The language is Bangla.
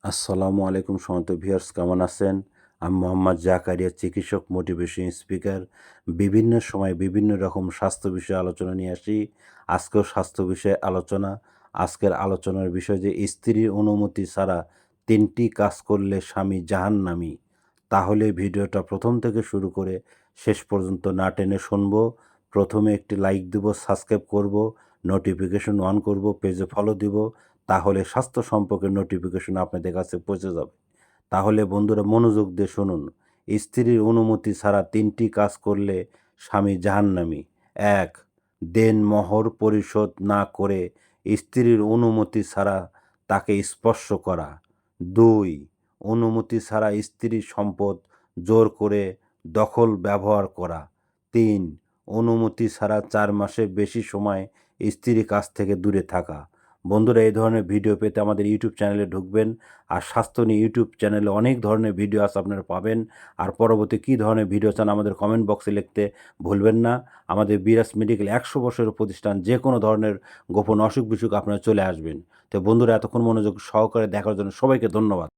আসসালামু আলাইকুম সম্মানিত ভিউয়ার্স, কেমন আছেন? আমি মোহাম্মদ জাকারিয়া, চিকিৎসক, মোটিভেশন স্পিকার। বিভিন্ন সময় বিভিন্ন রকম স্বাস্থ্য বিষয়ে আলোচনা নিয়ে আসি। আজকেও স্বাস্থ্য বিষয়ে আলোচনা। আজকের আলোচনার বিষয় যে স্ত্রীর অনুমতি ছাড়া ৩টি কাজ করলে স্বামী জাহান্নামী। তাহলে ভিডিওটা প্রথম থেকে শুরু করে শেষ পর্যন্ত না টেনে শুনবো। প্রথমে একটি লাইক দিব, সাবস্ক্রাইব করব, নোটিফিকেশন অন করব, পেজে ফলো দিব। তাহলে স্বাস্থ্য সম্পর্কে নোটিফিকেশন আপনাদের কাছে পৌঁছে যাবে। তাহলে বন্ধুরা মনোযোগ দিয়ে শুনুন। স্ত্রীর অনুমতি ছাড়া ৩টি কাজ করলে স্বামী জাহান্নামী। ১. দেনমোহর পরিশোধ না করে স্ত্রীর অনুমতি ছাড়া তাকে স্পর্শ করা। ২. অনুমতি ছাড়া স্ত্রীর সম্পদ জোর করে দখল ব্যবহার করা। ৩. অনুমতি ছাড়া ৪ মাসের বেশি সময় স্ত্রীর কাছ থেকে দূরে থাকা। বন্ধুরা, এই ধরনের ভিডিও পেতে আমাদের ইউটিউব চ্যানেলে ঢুকবেন। আর স্বাস্থ্য নিয়ে ইউটিউব চ্যানেলে অনেক ধরনের ভিডিও আছে, আপনারা পাবেন। আর পরবর্তী কী ধরনের ভিডিও চান আমাদের কমেন্ট বক্সে লিখতে ভুলবেন না। আমাদের বিরাজ মেডিকেল ১০০ বছরের প্রতিষ্ঠান। যে কোনো ধরনের গোপন অসুখ বিসুখ আপনারা চলে আসবেন। তো বন্ধুরা, এতক্ষণ মনোযোগ সহকারে দেখার জন্য সবাইকে ধন্যবাদ।